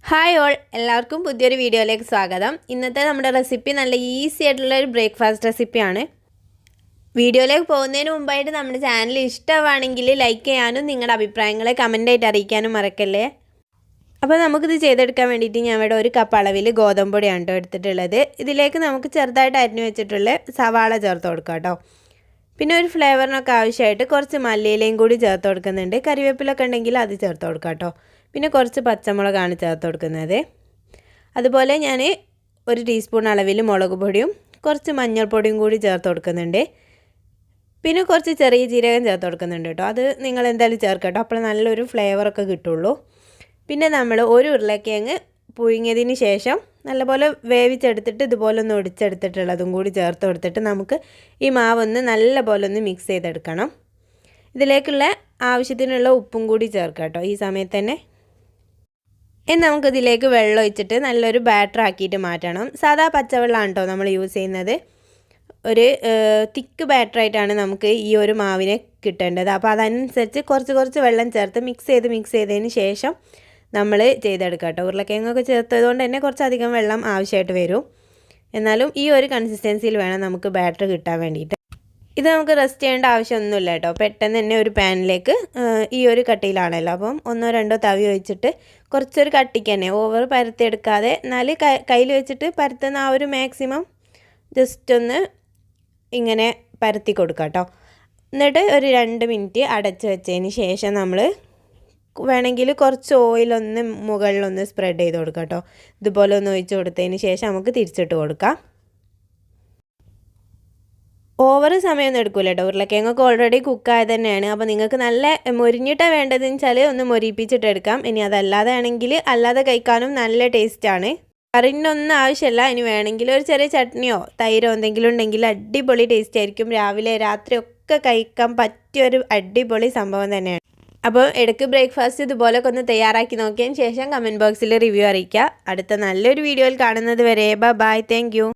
Hi all, എല്ലാവർക്കും പുതിയൊരു വീഡിയോയിലേക്ക് സ്വാഗതം. ഇന്നത്തെ നമ്മുടെ റെസിപ്പി നല്ല ഈസി ആയിട്ടുള്ള ഒരു ബ്രേക്ക്ഫാസ്റ്റ് റെസിപ്പിയാണ്. വീഡിയോയിലേക്ക് പോകുന്നതിന് മുമ്പായിട്ട് നമ്മുടെ ചാനൽ ഇഷ്ടമാണെങ്കിൽ ലൈക്ക് ചെയ്യാനും നിങ്ങളുടെ അഭിപ്രായങ്ങളെ കമൻ്റായിട്ട് അറിയിക്കാനും മറക്കല്ലേ. അപ്പോൾ നമുക്കിത് ചെയ്തെടുക്കാൻ വേണ്ടിയിട്ട് ഞാൻ ഇവിടെ ഒരു കപ്പ് അളവിൽ ഗോതമ്പൊടിയാണ് കേട്ടോ എടുത്തിട്ടുള്ളത്. ഇതിലേക്ക് നമുക്ക് ചെറുതായിട്ട് അരിഞ്ഞു വെച്ചിട്ടുള്ള സവാള ചേർത്ത് കൊടുക്കാം കേട്ടോ. പിന്നെ ഒരു ഫ്ലേവറിനൊക്കെ ആവശ്യമായിട്ട് കുറച്ച് മല്ലിയിലയും കൂടി ചേർത്ത് കൊടുക്കുന്നുണ്ട്. കറിവേപ്പിലൊക്കെ ഉണ്ടെങ്കിൽ അത് ചേർത്ത് കൊടുക്കാം കേട്ടോ. പിന്നെ കുറച്ച് പച്ചമുളകാണ് ചേർത്ത് കൊടുക്കുന്നത്. അതുപോലെ ഞാൻ ഒരു ടീസ്പൂൺ അളവിൽ മുളക് പൊടിയും കുറച്ച് മഞ്ഞൾപ്പൊടിയും കൂടി ചേർത്ത് കൊടുക്കുന്നുണ്ട്. പിന്നെ കുറച്ച് ചെറിയ ജീരകം ചേർത്ത് കൊടുക്കുന്നുണ്ട് കേട്ടോ. അത് നിങ്ങൾ എന്തായാലും ചേർക്കാം കേട്ടോ, അപ്പോൾ നല്ലൊരു ഫ്ലേവറൊക്കെ കിട്ടുള്ളൂ. പിന്നെ നമ്മൾ ഒരു ഉരുളക്കിഴങ്ങ് പുഴുങ്ങിയതിന് ശേഷം നല്ലപോലെ വേവിച്ചെടുത്തിട്ട് ഇതുപോലെ ഒന്ന് ഒടിച്ചെടുത്തിട്ടുള്ളതും കൂടി ചേർത്ത് കൊടുത്തിട്ട് നമുക്ക് ഈ മാവൊന്ന് നല്ലപോലെ ഒന്ന് മിക്സ് ചെയ്തെടുക്കണം. ഇതിലേക്കുള്ള ആവശ്യത്തിനുള്ള ഉപ്പും കൂടി ചേർക്കാം കേട്ടോ ഈ സമയത്ത് തന്നെ. ഇനി നമുക്കിതിലേക്ക് വെള്ളം ഒഴിച്ചിട്ട് നല്ലൊരു ബാറ്റർ ആക്കിയിട്ട് മാറ്റണം. സാധാ പച്ചവെള്ളമാണ് കേട്ടോ നമ്മൾ യൂസ് ചെയ്യുന്നത്. ഒരു തിക്ക് ബാറ്ററായിട്ടാണ് നമുക്ക് ഈ ഒരു മാവിനെ കിട്ടേണ്ടത്. അപ്പോൾ അതനുസരിച്ച് കുറച്ച് വെള്ളം ചേർത്ത് മിക്സ് ചെയ്തതിന് ശേഷം നമ്മൾ ചെയ്തെടുക്കാം കേട്ടോ. ഉരുളക്കിഴങ്ങൊക്കെ ചേർത്തതുകൊണ്ട് തന്നെ കുറച്ചധികം വെള്ളം ആവശ്യമായിട്ട് വരും. എന്നാലും ഈ ഒരു കൺസിസ്റ്റൻസിയിൽ വേണം നമുക്ക് ബാറ്റർ കിട്ടാൻ വേണ്ടിയിട്ട്. ഇത് നമുക്ക് റെസ്റ്റ് ചെയ്യേണ്ട ആവശ്യമൊന്നുമില്ല കേട്ടോ. പെട്ടെന്ന് തന്നെ ഒരു പാനിലേക്ക് ഈ ഒരു കട്ടിയിലാണല്ലോ, അപ്പം ഒന്നോ രണ്ടോ തവി ഒഴിച്ചിട്ട് കുറച്ചൊരു കട്ടിക്ക് തന്നെ ഓവർ പരത്തിയെടുക്കാതെ എന്നാൽ കയ്യിൽ വെച്ചിട്ട് പരത്തുന്ന ആ ഒരു മാക്സിമം ജസ്റ്റ് ഒന്ന് ഇങ്ങനെ പരത്തി കൊടുക്കാം കേട്ടോ. എന്നിട്ട് ഒരു 2 മിനിറ്റ് അടച്ച് വെച്ചതിന് ശേഷം നമ്മൾ വേണമെങ്കിൽ കുറച്ച് ഓയിലൊന്ന് മുകളിലൊന്ന് സ്പ്രെഡ് ചെയ്ത് കൊടുക്കാം കേട്ടോ. ഇതുപോലെ ഒന്ന് ഒഴിച്ച് കൊടുത്തതിന് ശേഷം നമുക്ക് തിരിച്ചിട്ട് കൊടുക്കാം. ഓവർ സമയമൊന്നും എടുക്കില്ല കേട്ടോ. ഉരുളക്കിഴങ്ങൊക്കെ ഓൾറെഡി കുക്കായത് തന്നെയാണ്. അപ്പോൾ നിങ്ങൾക്ക് നല്ല മൊരിഞ്ഞിട്ടാണ് വേണ്ടതെന്ന് വെച്ചാൽ ഒന്ന് മൊരിപ്പിച്ചിട്ട് എടുക്കാം. ഇനി അതല്ലാതെ ആണെങ്കിൽ അല്ലാതെ കഴിക്കാനും നല്ല ടേസ്റ്റാണ്. കറിൻ്റെ ഒന്നും ആവശ്യമില്ല. ഇനി വേണമെങ്കിൽ ഒരു ചെറിയ ചട്നിയോ തൈരോ എന്തെങ്കിലും ഉണ്ടെങ്കിൽ അടിപൊളി ടേസ്റ്റ് ആയിരിക്കും. രാവിലെ രാത്രി ഒക്കെ കഴിക്കാൻ പറ്റിയൊരു അടിപൊളി സംഭവം തന്നെയാണ്. അപ്പോൾ ഇടയ്ക്ക് ബ്രേക്ക്ഫാസ്റ്റ് ഇതുപോലൊക്കെ ഒന്ന് തയ്യാറാക്കി നോക്കിയതിന് ശേഷം കമൻറ്റ് ബോക്സിൽ റിവ്യൂ അറിയിക്കുക. അടുത്ത നല്ലൊരു വീഡിയോയിൽ കാണുന്നത് വരെ ബൈ, താങ്ക് യു.